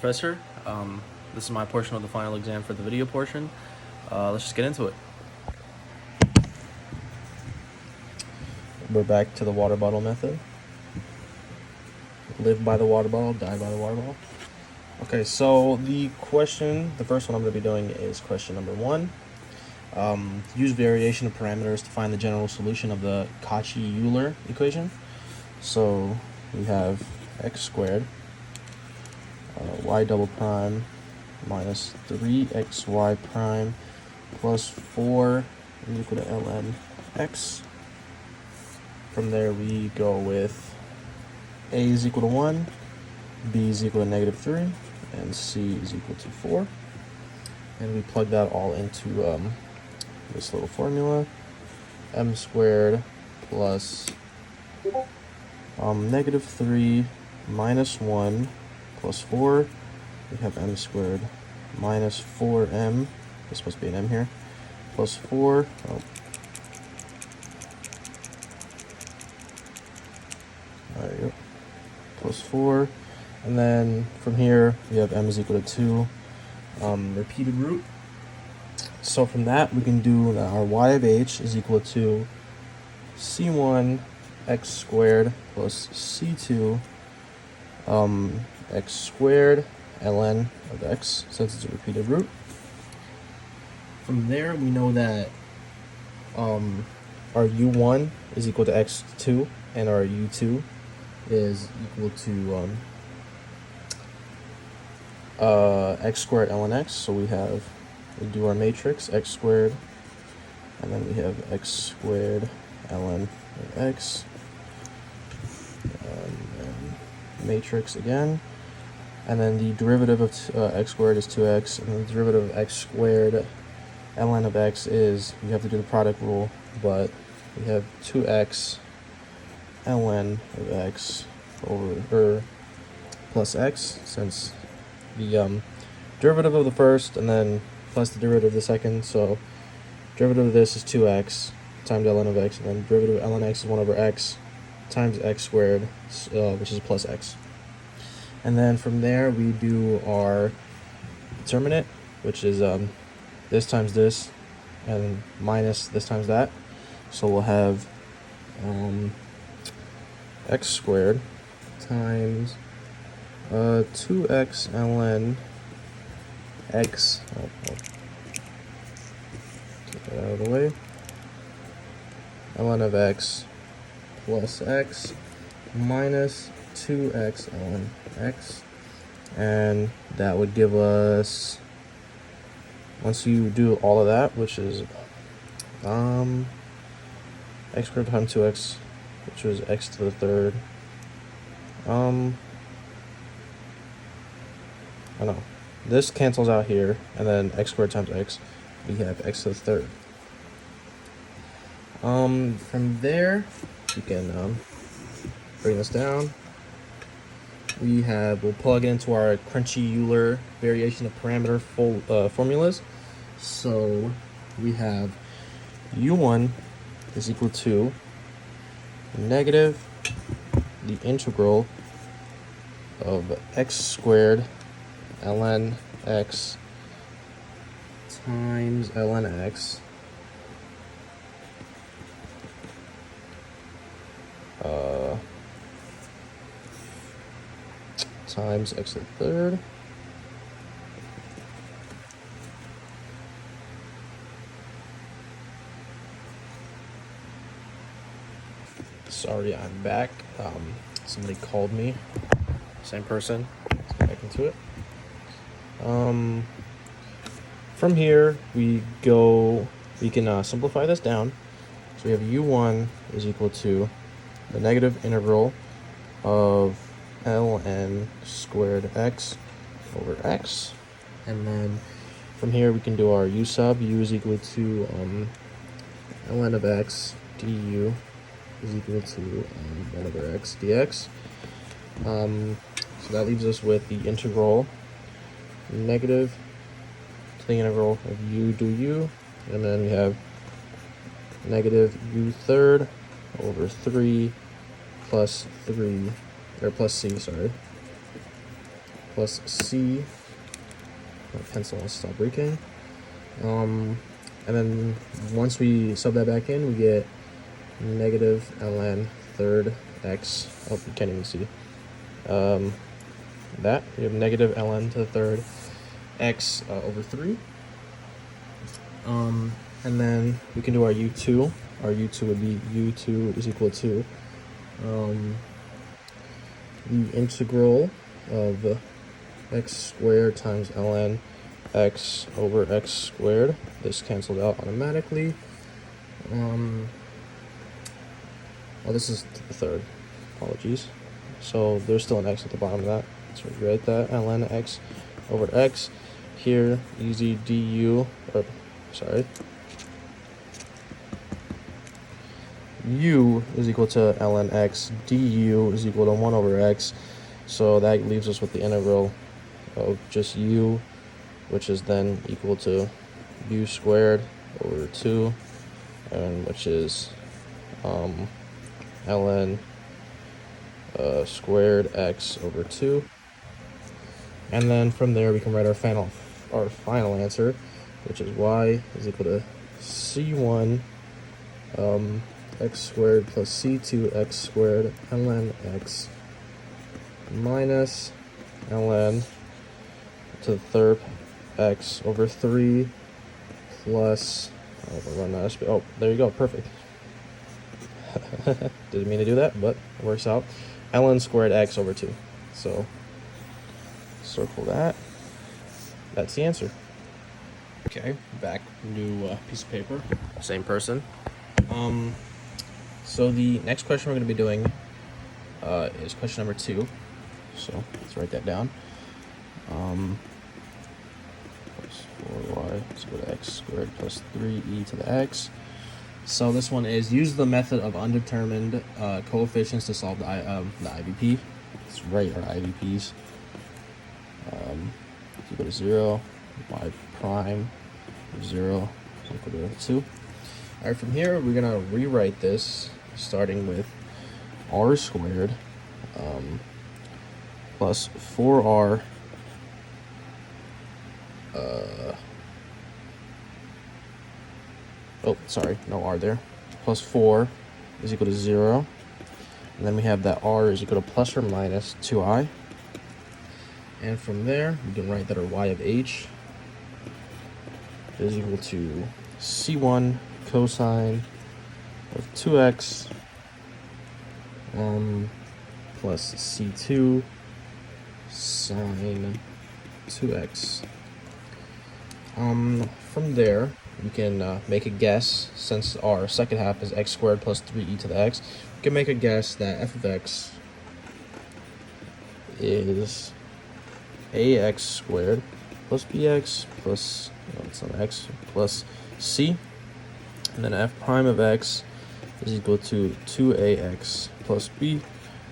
Professor. This is my portion of the final exam for the video portion. Let's just get into it. We're back to the water bottle method. Live by the water bottle, die by the water bottle. Okay, so the first one I'm going to be doing is question number 1. Use variation of parameters to find the general solution of the Cauchy-Euler equation. So we have x squared y double prime minus 3xy prime plus 4 is equal to ln x. From there we go with a is equal to 1, b is equal to negative 3, and c is equal to 4. And we plug that all into this little formula. M squared plus negative 3 minus 1 plus 4. We have m squared minus 4m. There's supposed to be an m here. Plus 4. There you go. Plus 4. And then from here, we have m is equal to 2. Repeated root. So from that, we can do that our y of h is equal to c1 x squared plus c2 x squared ln of x, since it's a repeated root. From there, we know that our u1 is equal to x2, and our u2 is equal to x squared ln x. So we do our matrix x squared, and then we have x squared ln of x, and matrix again, and then the derivative of x squared is 2x, and the derivative of x squared ln of x is, you have to do the product rule, but we have 2x ln of x over plus x, since the derivative of the first and then plus the derivative of the second, so derivative of this is 2x times ln of x, and then derivative of ln x is 1 over x times x squared, which is plus x. And then from there we do our determinant, which is this times this and minus this times that. So we'll have x squared times 2x ln x, get that out of the way, ln of x plus x minus 2x ln x, and that would give us, once you do all of that, which is x squared times 2x, which was x to the third, I know this cancels out here, and then x squared times x, we have x to the third. From there, you can bring this down. We'll plug it into our Cauchy-Euler variation of parameter formulas. So we have u1 is equal to negative the integral of x squared ln x times ln x times x to the third Sorry, I'm back. Somebody called me. Same person. Let's get back into it. From here, we can simplify this down. So we have u1 is equal to the negative integral of ln squared x over x. And then from here, we can do our u sub. U is equal to ln of x du is equal to 1 over x dx. So that leaves us with the integral negative to the integral of u du u, and then we have negative u third over 3 plus 3, or plus c, sorry, plus C. My pencil wants to stop breaking. And then once we sub that back in, we get negative ln third x. Oh, you can't even see. That we have negative ln to the third x over 3. And then we can do our u2. Our u2 would be u2 is equal to the integral of x squared times ln x over x squared. This canceled out automatically. Oh, this is the third. Apologies. So there's still an x at the bottom of that. So we write that ln x over x. Here, easy du, or sorry, u is equal to ln x, du is equal to 1 over x. So that leaves us with the integral of just u, which is then equal to u squared over 2, and which is ln squared x over 2. And then from there we can write our final answer, which is y is equal to c1 x squared plus c2 x squared ln x minus ln to the third x over 3 plus, oh, there you go, perfect. Didn't mean to do that, but it works out. Ln squared x over 2. So circle that. That's the answer. Okay, back, new piece of paper, same person. So the next question we're going to be doing is question number 2. So let's write that down. Plus 4y is equal to x squared plus 3e to the x. So this one is use the method of undetermined coefficients to solve the IVP. Let's write our IVPs. Is equal to 0, y prime of 0 is equal to 2. All right, from here we're gonna rewrite this starting with r squared plus 4r oh, sorry, no r there, plus 4 is equal to 0. And then we have that r is equal to plus or minus 2i. And from there, we can write that our y of h is equal to c1 cosine of 2x plus c2 sine 2x. From there, we can make a guess, since our second half is x squared plus 3e to the x, we can make a guess that f of x is ax squared plus bx plus, no, it's not x, plus c, and then f prime of x is equal to 2ax plus b,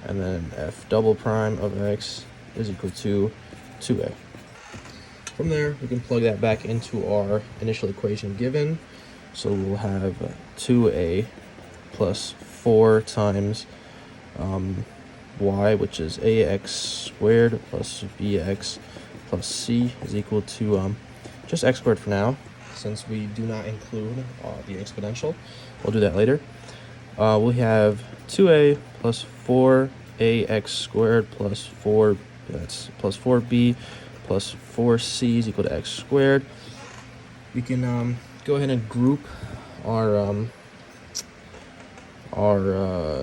and then f double prime of x is equal to 2a. From there, we can plug that back into our initial equation given. So we'll have 2a plus 4 times y, which is ax squared plus bx plus c is equal to just x squared for now, since we do not include the exponential. We'll do that later. We have 2a plus 4ax squared plus 4, that's plus 4b plus 4c is equal to x squared. We can go ahead and group our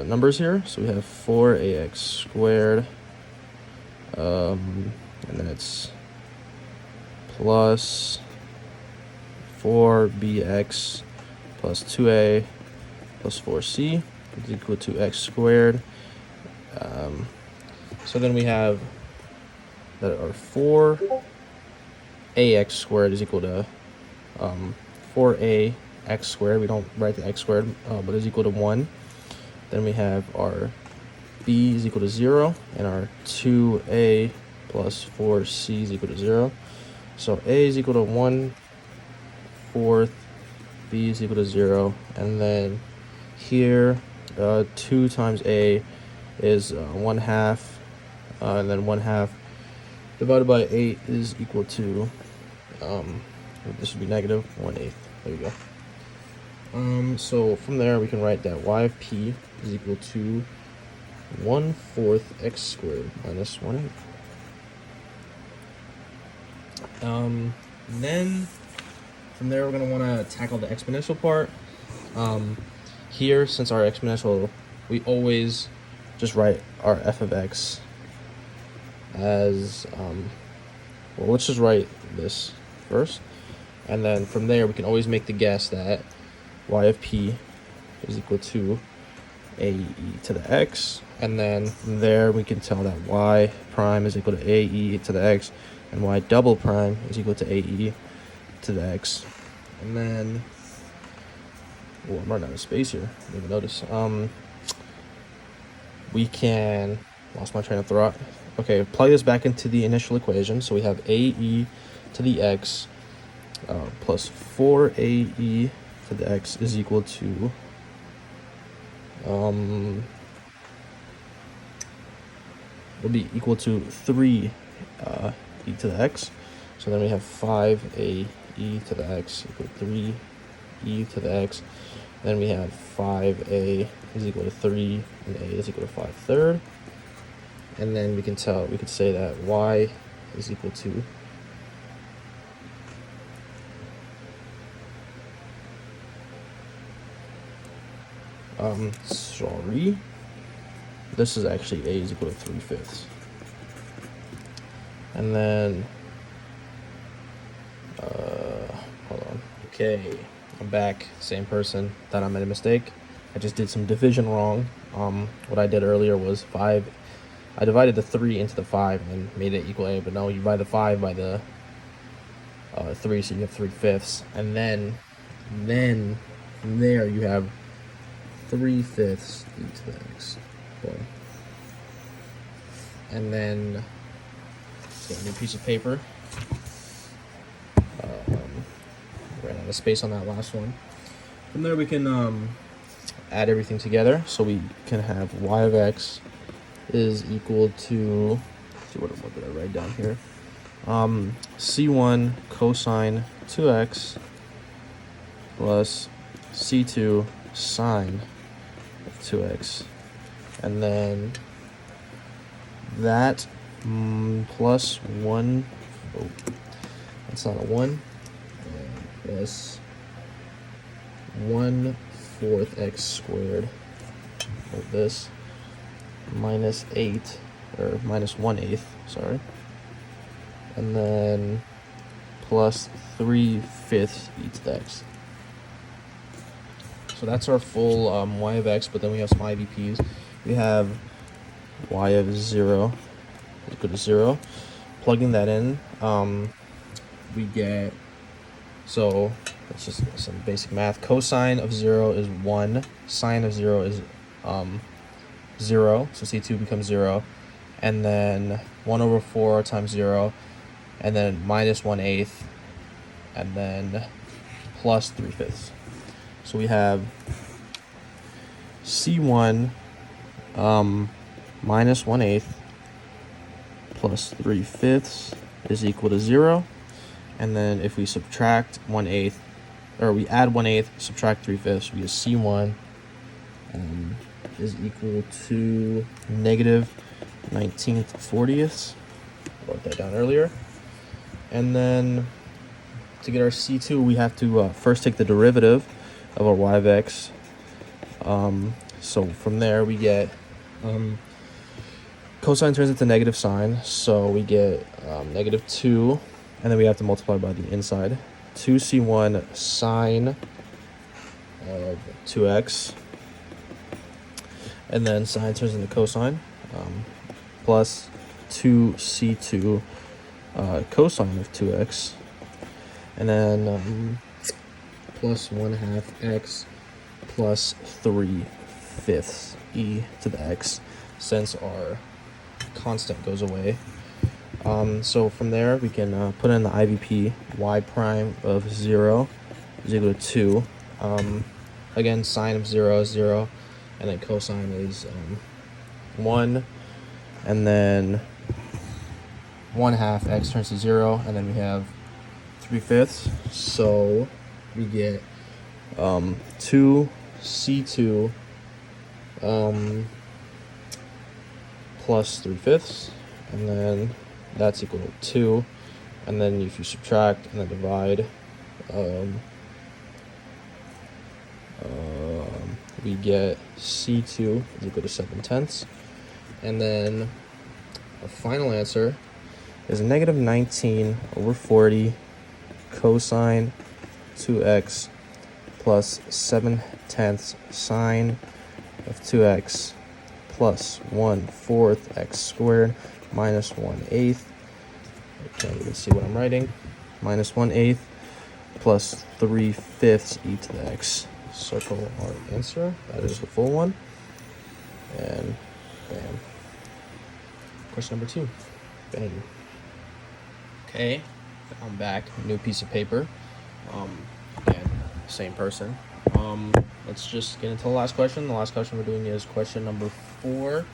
numbers here. So we have 4ax squared, and then it's plus 4bx plus 2a plus 4c is equal to x squared. So then we have that our 4ax squared is equal to 4ax squared. We don't write the x squared, but is equal to 1. Then we have our b is equal to 0, and our 2a plus 4c is equal to 0. So a is equal to 1/4, b is equal to 0, and then here 2 times a is 1/2, and then 1/2 divided by 8 is equal to, this would be negative 1/8. There you go. So from there we can write that y of p is equal to 1/4 x squared minus 1/8. Then from there we're going to want to tackle the exponential part. Here, since our exponential, we always just write our f of x as, well, let's just write this first. And then from there, we can always make the guess that y of p is equal to ae to the x. And then from there, we can tell that y prime is equal to ae to the x, and y double prime is equal to ae to the x. And then, oh, I'm running out of space here. I didn't even notice. We can, lost my train of thought. Okay, plug this back into the initial equation. So we have ae to the x plus 4ae to the x is equal to will be equal to 3 e to the x. So then we have 5ae to the x equal to 3e to the x. Then we have 5a is equal to 3 and a is equal to 5/3. And then we could say that y is equal to this is actually a is equal to 3/5. And then hold on. Okay, I'm back. Same person. Thought I made a mistake. I just did some division wrong. What I did earlier was 5. I divided the 3 into the 5 and made it equal a, but no, you divide the 5 by the 3, so you have 3/5. And then from there you have 3/5 e to the x. Cool. And then get a new piece of paper. Ran out of space on that last one. From there we can add everything together, so we can have y of x is equal to, let's see, what did I write down here? C1 cosine 2x plus C2 sine of 2x, and then that plus 1, oh, that's not a 1, plus 1/4 x squared of this minus 8, or minus 1/8, sorry, and then plus 3/5 e to the x. So that's our full y of x, but then we have some IVPs. We have y of 0 is equal to 0. Plugging that in, we get, so it's just some basic math. Cosine of 0 is 1. Sine of 0 is 0. So C2 becomes 0. And then 1/4 times 0. And then minus 1/8. And then plus 3/5. So we have C1 minus 1/8 plus 3/5 is equal to 0. And then if we subtract 1/8, or we add 1/8, subtract 3/5, we get C1 is equal to negative 19/40. I wrote that down earlier. And then to get our C2, we have to first take the derivative of our y of x. So from there we get cosine turns into negative sine, so we get negative 2, and then we have to multiply by the inside. 2c1 sine of 2x, and then sine turns into cosine, plus 2c2 cosine of 2x, and then plus 1/2 x plus 3/5 e to the x, since our constant goes away. So from there we can put in the IVP. Y prime of 0 is equal to 2. Again, sine of 0 is 0, and then cosine is 1, and then 1/2 x turns to 0, and then we have 3/5. So we get 2c2 plus 3/5, and then that's equal to 2. And then if you subtract and then divide, we get c2 is equal to 7/10. And then our final answer is negative 19/40 cosine 2x plus 7/10 sine of 2x plus 1/4 x squared minus 1/8. I can't even see what I'm writing. Minus 1/8 plus 3/5 e to the x. Circle our answer. That is the full one. And bam. Question number 2. Bang. Okay, I'm back. New piece of paper. Again, same person. Let's just get into the last question. The last question we're doing is question number 4.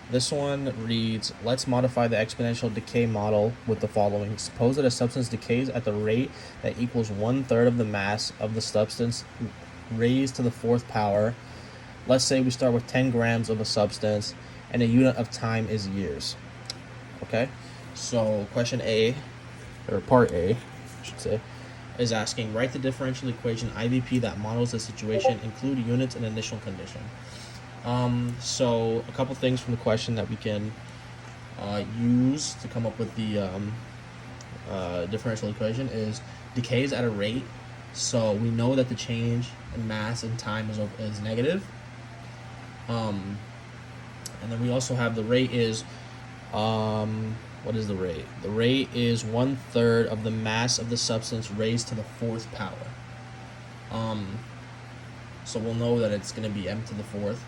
This one reads, let's modify the exponential decay model with the following. Suppose that a substance decays at the rate that equals 1/3 of the mass of the substance raised to the 4th power. Let's say we start with 10 grams of a substance and a unit of time is years. Okay, so question A, or part A, I should say, is asking, write the differential equation IVP that models the situation, include units and initial condition. So a couple things from the question that we can use to come up with the differential equation is decays at a rate. So we know that the change in mass and time is negative. And then we also have the rate is, what is the rate? The rate is 1/3 of the mass of the substance raised to the 4th power. So we'll know that it's going to be m to the 4th.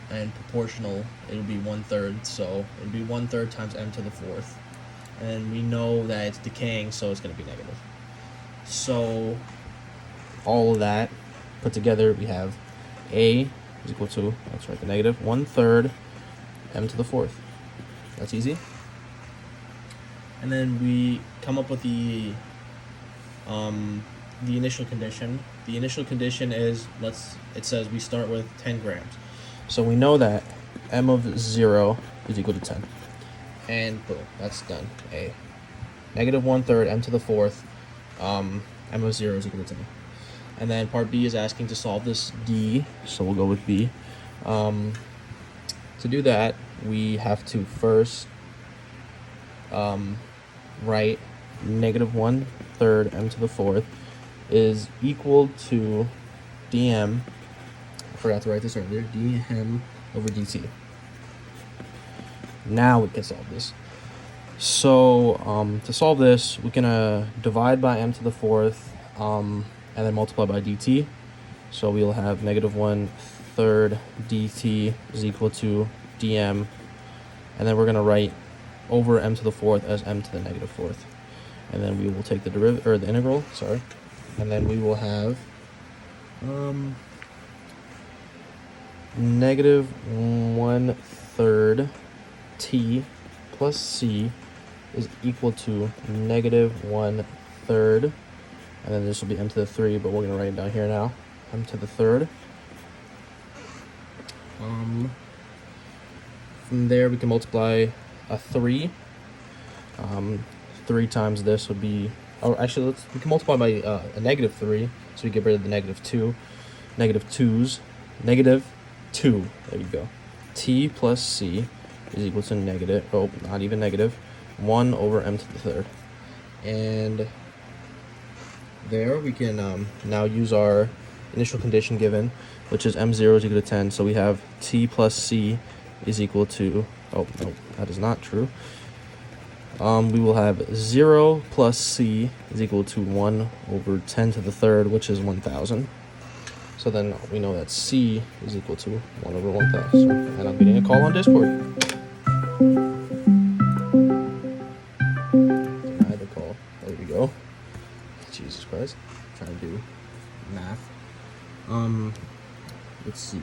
And proportional, it'll be 1/3, so it'll be 1/3 times m to the 4th. And we know that it's decaying, so it's going to be negative. So all of that put together, we have A is equal to, let's write the negative, 1/3 m to the 4th. That's easy. And then we come up with the initial condition. The initial condition is, it says we start with 10 grams. So we know that m of 0 is equal to 10. And boom, that's done. A. Negative 1/3 m to the 4th, m of 0 is equal to 10. And then part B is asking to solve this D, so we'll go with B. To do that, we have to first write negative 1/3 m to the 4th is equal to dm, I forgot to write this earlier, dm over dt. Now we can solve this. So to solve this, we can divide by m to the 4th and then multiply by dt. So we'll have negative 1/3 dt is equal to dm, and then we're going to write over m to the 4th as m to the negative 4th. And then we will take the derivative, or the integral, sorry, and then we will have negative 1/3 t plus c is equal to negative 1/3, and then this will be m to the 3, but we're going to write it down here now, m to the 3rd. From there we can multiply a 3. 3 times this would be, or actually we can multiply by a negative 3, so we get rid of the negative 2. Negative 2's, negative 2, there you go. T plus c is equal to negative, oh, not even negative, 1 over m to the 3rd. And there we can now use our initial condition given, which is m0 is equal to 10. So we have t plus c is equal to, oh, no, that is not true. We will have 0 plus c is equal to 1 over 10 to the 3rd, which is 1,000. So then we know that c is equal to 1 over 1,000. And I'm getting a call on Discord. Deny the call. There we go. Jesus Christ. I'm trying to do math. Let's see.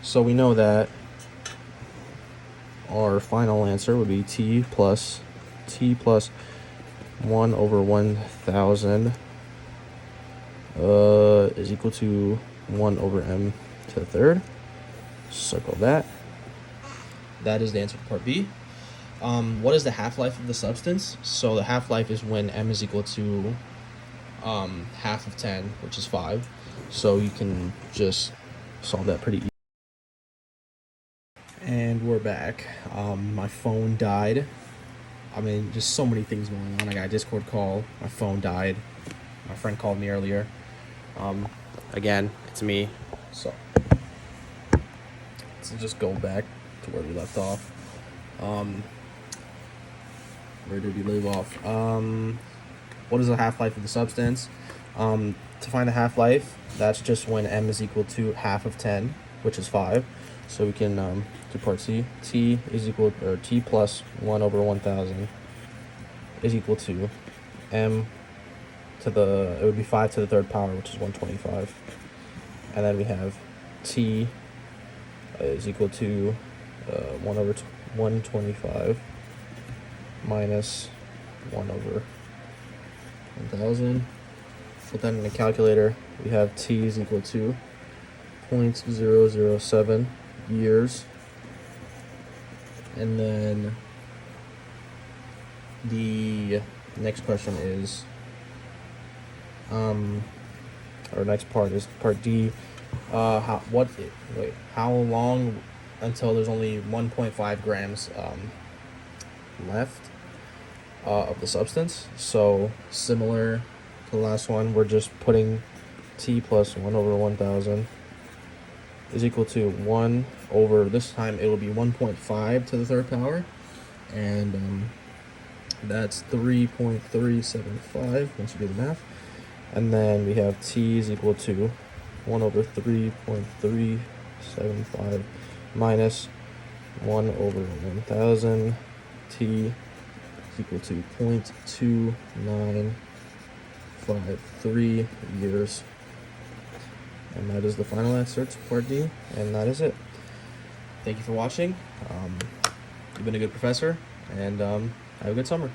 So we know that our final answer would be t plus 1 over 1,000 is equal to 1 over m to the third. Circle that. That is the answer to part B. What is the half-life of the substance? So the half-life is when m is equal to half of 10, which is 5. So you can just solve that pretty easy. And we're back. My phone died. I mean, just so many things going on. I got a Discord call. My phone died. My friend called me earlier. Again, it's me. So let's just go back to where we left off. Where did we leave off? What is the half-life of the substance? To find the half-life, that's just when m is equal to half of 10, which is 5. So we can do part C. T is equal, or t plus 1 over 1,000 is equal to m to the, it would be 5 to the third power, which is 125. And then we have t is equal to 1 over 125 minus 1 over 1,000. Put that in the calculator. We have t is equal to 0.007 years. And then the next question is, our next part is part D. How long until there's only 1.5 grams left of the substance? So similar to the last one, we're just putting t plus 1 over 1,000 is equal to 1 over, this time it will be 1.5 to the third power, and that's 3.375 once you do the math. And then we have t is equal to 1 over 3.375 minus 1 over 1,000. T is equal to 0.2953 years. And that is the final answer to part D, and that is it. Thank you for watching. You've been a good professor, and have a good summer.